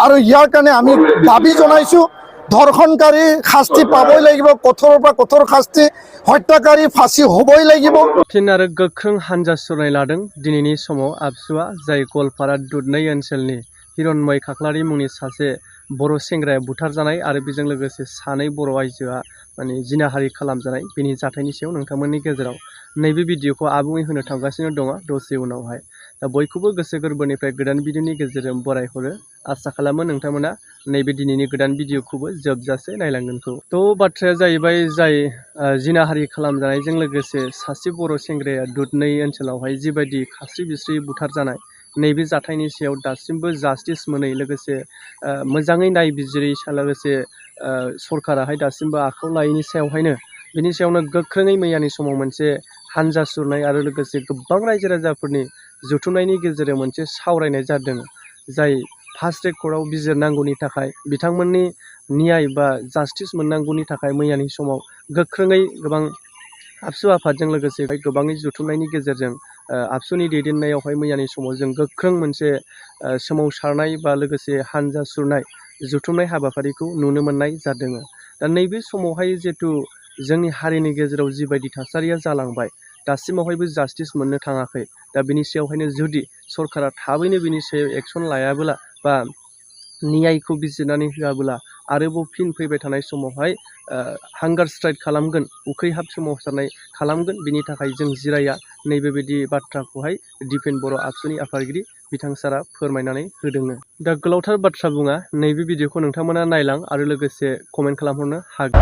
আৰু ইয়াৰ কাৰণে আমি দাবী জনাইছোঁ ধৰ্ষণকাৰী শাস্তি পাবই লাগিব, কঠোৰৰ পৰা কঠোৰ শাস্তি, হত্যাকাৰী ফাঁসি হ'বই লাগিব। फिन आरो गोख्रों हानजा सुरनाय लादों दिनैनि समाव आबसुआ, जाय गवालपारा दुधनৈ ओनसोलनि हिरनमय खाख्लारि मुंनि सासे बर' सेंग्राया बुथारजानाय आरो बेजों लोगोसे सानै बर' आइजोआ माने जिनाहारि खालामजानाय बेनि जाथायनि सायाव नोंथांमोननि गेजेराव नैबे भिडिअखौ आबुङै होनो थांगासिनो दङ दसे उनावहाय। दा बयखौबो गोसो गोरबोनिफ्राय गोदान भिडिअनि गेजेरजों बरायहरो, आसा खालामो नोंथांमोना नैबे दिनैनि गोदान भिडिअखौबो जोबजासे नायलांगोनखौ। थ' बाथ्राया जाहैबाय, जाय जिनाहारि खालामजानायजों लोगोसे सासे बर' सेंग्राया दुधनৈ ओनसोलावहाय जिबायदि खास्रि बिस्रि बुथारजानाय, नैबे जाथायनि सायाव दासिमबो जास्टिस मोनै, लोगोसे मोजाङै नायबिजिरै, लोगोसे सरकाराहाय दासिमबो आखायाव लायैनि सायावहायनो बिनि सायावनो गोख्रोङै मैयानि समाव मोनसे हानजा सुरनाय आरो लोगोसे गोबां रायजो राजाफोरनि जथुमनायनि गेजेरजों मोनसे सावरायनाय जादों, जाय फार्स्ट ट्रेक कर्टआव बिजिरनांगौनि थाखाय, बिथांमोननि न्याय बा जास्टिस मोननांगौनि थाखाय मैयानि समाव गोख्रोङै गोबां आबसु आफादजों लोगोसे गोबाङै जथुमनायनि गेजेरजों आबसुनि दैदेननायावहाय मैयानि समाव जों गोख्रों मोनसे सोमावसारनाय बा लोगोसे हानजा सुरनाय जथुमनाय हाबाफारिखौ नुनो मोननाय जादों। दा नैबे समावहाय जिहेथु जोंनि हारिनि गेजेराव जिबायदि थासारिया जालांबाय, दासिमावहायबो जास्टिस मोननो थाङाखै। दा बिनि सायावहायनो जुदि सरकारा थाबैनो बिनि सायाव एक्सन लायाबोला बा न्यायखौ बिजिरनानै होआबोला आरोबाव फिन फैबाय थानाय समावहाय हांगार स्ट्राइक खालामगोन, उखैहाब सोमावसारनाय खालामगोन, बिनि थाखाय जों जिराया, नैबेबायदि बाथ्राखौहाय दिपेन बर' आबसुनि आफादगिरि बिथां सारा फोरमायनानै होदों। दा गोलावथार बाथ्रा बुङा, नैबे भिडिअखौ नोंथांमोना नायलां आरो लोगोसे कमेन्ट खालामहरनो हागोन।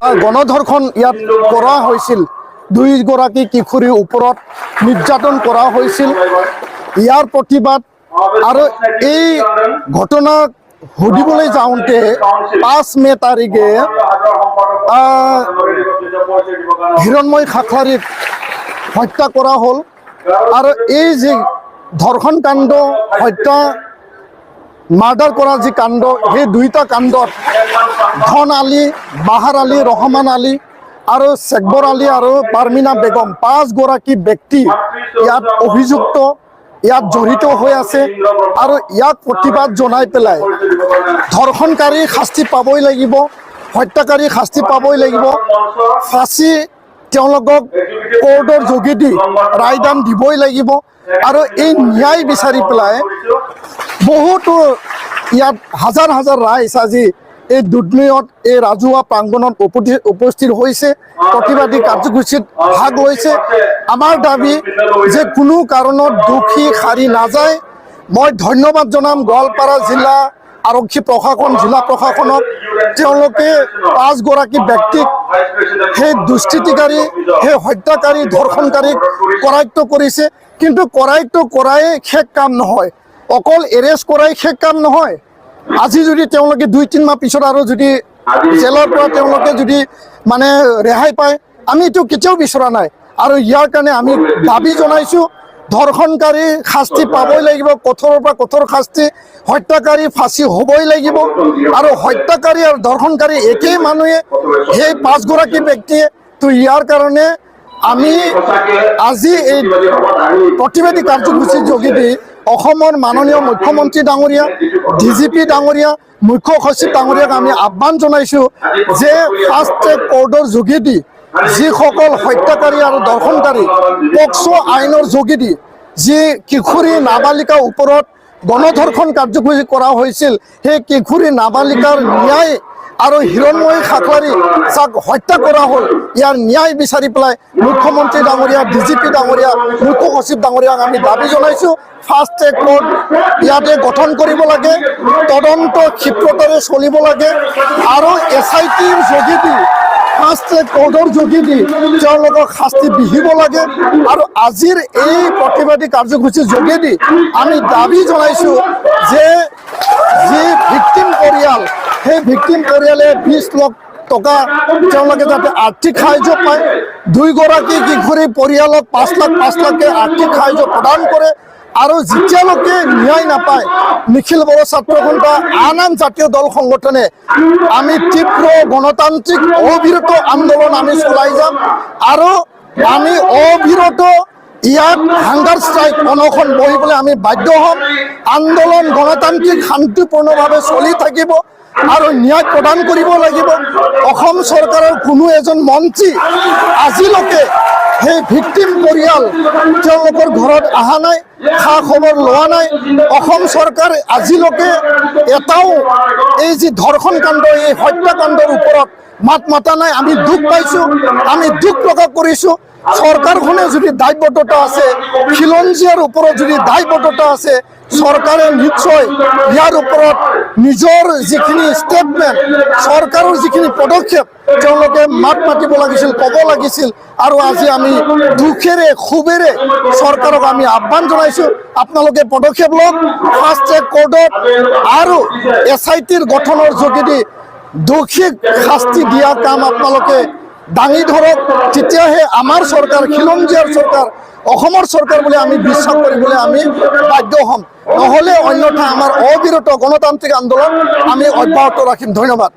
গণধৰ্ষণ ইয়াত কৰা হৈছিল, 2 গৰাকী কিশোৰীৰ ওপৰত নিৰ্যাতন কৰা হৈছিল। ইয়াৰ প্ৰতিবাদ আৰু এই ঘটনা সুধিবলৈ যাওঁতে 5 মে তাৰিখে হিৰণ্ময় খাখলাৰীক হত্যা কৰা হ'ল। আৰু এই যি ধৰ্ষণ কাণ্ড, হত্যা মাৰ্ডাৰ কৰা যি কাণ্ড, সেই দুইটা কাণ্ডত ধন আলী, বাহাৰ আলী, ৰহমান আলী আৰু চেকবৰ আলী আৰু পাৰমিনা বেগম 5 গৰাকী ব্যক্তি ইয়াত অভিযুক্ত, ইয়াত জড়িত হৈ আছে। আৰু ইয়াক প্ৰতিবাদ জনাই পেলাই ধৰ্ষণকাৰী শাস্তি পাবই লাগিব, হত্যাকাৰী শাস্তি পাবই লাগিব, ফাঁচি তেওঁলোকক কোৰ্টৰ যোগেদি ৰায়দান দিবই লাগিব। আৰু এই ন্যায় বিচাৰি পেলাই বহুতো ইয়াত হাজাৰ হাজাৰ ৰাইজ আজি এই দুধনৈত এই ৰাজহুৱা প্ৰাংগণত উপস্থিত হৈছে, প্ৰতিবাদী কাৰ্যসূচীত ভাগ লৈছে। আমাৰ দাবী যে কোনো কাৰণত দোষী সাৰি নাযায়। মই ধন্যবাদ জনাম গোৱালপাৰা জিলা আৰক্ষী প্ৰশাসন, জিলা প্ৰশাসনক। তেওঁলোকে 5 গৰাকী ব্যক্তিক, সেই দুষ্কৃতিকাৰী, সেই হত্যাকাৰী, ধৰ্ষণকাৰীক কৰায়ত্ব কৰিছে। কিন্তু কৰায়ত্ব কৰাই শেষ কাম নহয়, অকল এৰেষ্ট কৰাই শেষ কাম নহয়। আজি যদি তেওঁলোকে 2-3 মাহ পিছত আৰু যদি জেলৰ পৰা তেওঁলোকে যদি মানে ৰেহাই পায়, আমিতো কেতিয়াও বিচৰা নাই। আৰু ইয়াৰ কাৰণে আমি দাবী জনাইছোঁ ধৰ্ষণকাৰী শাস্তি পাবই লাগিব, কঠোৰৰ পৰা কঠোৰ শাস্তি, হত্যাকাৰী ফাঁসি হ'বই লাগিব। আৰু হত্যাকাৰী আৰু ধৰ্ষণকাৰী একেই মানুহে, সেই 5 গৰাকী ব্যক্তিয়ে। তো ইয়াৰ কাৰণে আমি আজি এই প্ৰতিবাদী কাৰ্যসূচীৰ যোগেদি অসমৰ মাননীয় মুখ্যমন্ত্ৰী ডাঙৰীয়া, DGP ডাঙৰীয়া, মুখ্য সচিব ডাঙৰীয়াক আমি আহ্বান জনাইছোঁ যে ফাৰ্ষ্ট ট্ৰেক কোৰ্টৰ যোগেদি যিসকল হত্যাকাৰী আৰু ধৰ্ষণকাৰী পক্সো আইনৰ যোগেদি যি কিশোৰী নাবালিকাৰ ওপৰত গণধৰ্ষণ কাৰ্যসূচী কৰা হৈছিল, সেই কিশোৰী নাবালিকাৰ ন্যায় আৰু হিৰণ্ময় খাখলাৰী যাক হত্যা কৰা হ'ল, ইয়াৰ ন্যায় বিচাৰি পেলাই মুখ্যমন্ত্ৰী ডাঙৰীয়া, DGP ডাঙৰীয়া, মুখ্য সচিব ডাঙৰীয়াক আমি দাবী জনাইছোঁ ফাৰ্ষ্ট ট্ৰেক কোৰ্ট ইয়াতে গঠন কৰিব লাগে, তদন্ত ক্ষিপ্ৰতাৰে চলিব লাগে। আৰু SITৰ যোগেদি ফাৰ্ষ্ট ট্ৰেক কোৰ্টৰ যোগেদি তেওঁলোকক শাস্তি বিহিব লাগে। আৰু আজিৰ এই প্ৰতিবাদী কাৰ্যসূচীৰ যোগেদি আমি দাবী জনাইছোঁ যে যি ভিক্টিম পৰিয়াল, সেই ভিক্টিম পৰিয়ালে 20 লাখ টকা তেওঁলোকে যাতে আৰ্থিক সাহায্য পায়, 2গৰাকী কিশোৰী পৰিয়ালক 5 লাখকে আৰ্থিক সাহায্য প্ৰদান কৰে। আৰু যেতিয়ালৈকে ন্যায় নাপায় নিখিল বড়ো ছাত্ৰ সন্থা আন জাতীয় দল সংগঠনে আমি তীব্ৰ গণতান্ত্ৰিক অবিৰত আন্দোলন আমি চলাই যাম আৰু আমি অবিৰত ইয়াত হাংগাৰ ষ্ট্ৰাইক অনশন বহিবলৈ আমি বাধ্য হ'ম। আন্দোলন গণতান্ত্ৰিক শান্তিপূৰ্ণভাৱে চলি থাকিব আৰু ন্যায় প্ৰদান কৰিব লাগিব। অসম চৰকাৰৰ কোনো এজন মন্ত্ৰী আজিলৈকে সেই ভিক্টিম পৰিয়াল তেওঁলোকৰ ঘৰত অহা নাই, খা খবৰ লোৱা নাই। অসম চৰকাৰ আজিলৈকে এটাও এই যি ধৰ্ষণ কাণ্ড, এই হত্যাকাণ্ডৰ ওপৰত মাত মাতা নাই। আমি দুখ পাইছোঁ, আমি দুখ প্ৰকাশ কৰিছোঁ। চৰকাৰখনে যদি দায়বদ্ধতা আছে, খিলঞ্জীয়াৰ ওপৰত যদি দায়বদ্ধতা আছে, চৰকাৰে নিশ্চয় ইয়াৰ ওপৰত নিজৰ যিখিনি ষ্টেটমেণ্ট, চৰকাৰৰ যিখিনি পদক্ষেপ তেওঁলোকে মাত মাতিব লাগিছিল, ক'ব লাগিছিল। আৰু আজি আমি দুখেৰে ক্ষোভেৰে চৰকাৰক আমি আহ্বান জনাইছোঁ, আপোনালোকে পদক্ষেপ লওক, ফাষ্ট ট্ৰেক কোৰ্টত আৰু SITৰ গঠনৰ যোগেদি দোষীক শাস্তি দিয়া কাম আপোনালোকে দাঙি ধৰক। তেতিয়াহে আমাৰ চৰকাৰ, খিলঞ্জীয়াৰ চৰকাৰ, অসমৰ চৰকাৰ বুলি আমি বিশ্বাস কৰিবলৈ আমি বাধ্য হ'ম। নহ'লে অন্যথা আমাৰ অবিৰত গণতান্ত্ৰিক আন্দোলন আমি অব্যাহত ৰাখিম। ধন্যবাদ।